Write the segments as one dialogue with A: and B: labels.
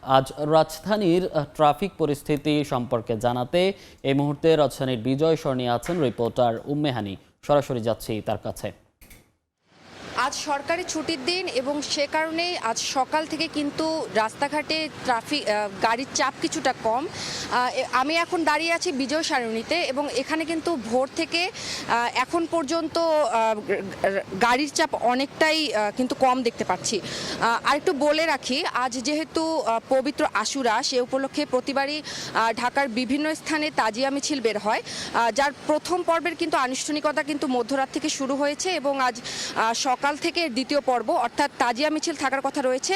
A: আজ রাজধানীর ট্রাফিক পরিস্থিতি সম্পর্কে জানাতে এই মুহূর্তে রাজধানীর বিজয় সরণি আছেন রিপোর্টার উম্মে হানি। সরাসরি যাচ্ছি তার কাছে।
B: আজ সরকারি ছুটির দিন এবং সে কারণে আজ সকাল থেকে কিন্তু রাস্তাঘাটে গাড়ির চাপ কিছুটা কম। আমি এখন দাঁড়িয়ে আছি বিজয় সরণিতে এবং এখানে কিন্তু ভোর থেকে এখন পর্যন্ত গাড়ির চাপ অনেকটাই কিন্তু কম দেখতে পাচ্ছি। আরেকটু বলে রাখি, আজ যেহেতু পবিত্র আশুরা, সে উপলক্ষে প্রতিবারই ঢাকার বিভিন্ন স্থানে তাজিয়া মিছিল বের হয়, যার প্রথম পর্বের কিন্তু আনুষ্ঠানিকতা কিন্তু মধ্যরাত থেকে শুরু হয়েছে এবং আজ সকাল থেকে দ্বিতীয় পর্ব অর্থাৎ তাজিয়া মিছিল থাকার কথা রয়েছে।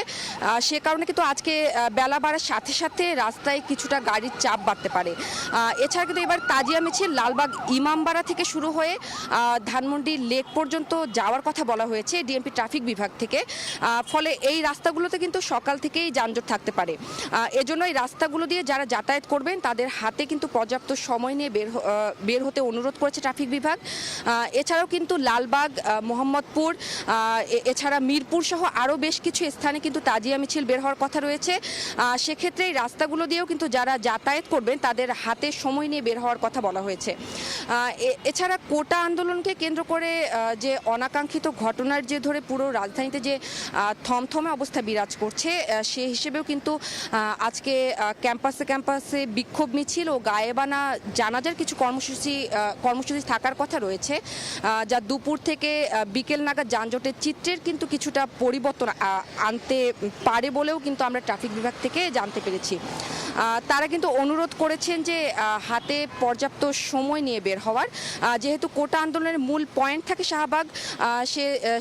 B: সে কারণে কিন্তু আজকে বেলা বাড়ার সাথে সাথে রাস্তায় কিছুটা গাড়ির চাপ বাড়তে পারে। এছাড়া কিন্তু এবার তাজিয়া মিছিল লালবাগ ইমামবাড়া থেকে শুরু হয়ে ধানমন্ডি লেক পর্যন্ত যাওয়ার কথা বলা হয়েছে ডিএমপি ট্রাফিক বিভাগ থেকে। ফলে এই রাস্তাগুলোতে কিন্তু সকাল থেকেই যানজট থাকতে পারে। এজন্য এই রাস্তাগুলো দিয়ে যারা যাতায়াত করবেন তাদের হাতে কিন্তু পর্যাপ্ত সময় নিয়ে বের হতে অনুরোধ করেছে ট্রাফিক বিভাগ। এছাড়াও কিন্তু লালবাগ, মোহাম্মদপুর, এছাড়া মিরপুর সহ আরও বেশ কিছু স্থানে কিন্তু তাজিয়া মিছিল বের হওয়ার কথা রয়েছে। সেক্ষেত্রে এই রাস্তাগুলো দিয়েও কিন্তু যারা যাতায়াত করবেন তাদের হাতে সময় নিয়ে বের হওয়ার কথা বলা হয়েছে। এছাড়া কোটা আন্দোলনকে কেন্দ্র করে যে অনাকাঙ্ক্ষিত ঘটনার যে ধরে পুরো রাজধানীতে যে থমথমে অবস্থা বিরাজ করছে, সে হিসেবেও কিন্তু আজকে ক্যাম্পাসে বিক্ষোভ মিছিল ও গায়েবানা জানাজার কিছু কর্মসূচি থাকার কথা রয়েছে, যা দুপুর থেকে বিকেল নাগাদ যানজটের চিত্রের কিন্তু কিছুটা পরিবর্তন আনতে পারে বলেও কিন্তু আমরা ট্রাফিক বিভাগ থেকে জানতে পেরেছি। তারা কিন্তু অনুরোধ করেছেন যে হাতে পর্যাপ্ত সময় নিয়ে বের হওয়ার, যেহেতু কোটা আন্দোলনের মূল পয়েন্ট থাকে শাহবাগ,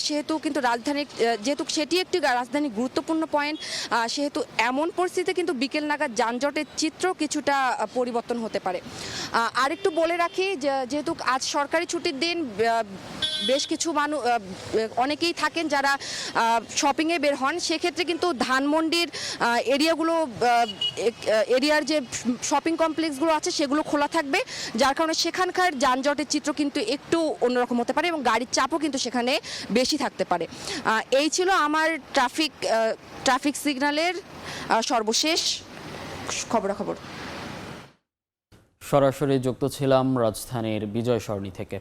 B: সেহেতু কিন্তু যেহেতু সেটি একটি রাজধানী গুরুত্বপূর্ণ পয়েন্ট, সেহেতু এমন পরিস্থিতিতে কিন্তু বিকেল নাগাদ যানজটের চিত্র কিছুটা পরিবর্তন হতে পারে। আরেকটু বলে রাখি, যেহেতু আজ সরকারি ছুটির দিন, বেশ কিছু মানুষ অনেকেই থাকেন যারা শপিংয়ে বের হন, সেক্ষেত্রে কিন্তু ধানমন্ডির এরিয়ার যে শপিং কমপ্লেক্সগুলো আছে সেগুলো খোলা থাকবে, যার কারণে সেখানকার যানজটের চিত্র কিন্তু একটু অন্যরকম হতে পারে এবং গাড়ির চাপও কিন্তু সেখানে বেশি থাকতে পারে। এই ছিল আমার ট্রাফিক সিগন্যালের সর্বশেষ খবরাখবর।
A: সরাসরি যুক্ত ছিলাম রাজধানীর বিজয় সরণি থেকে।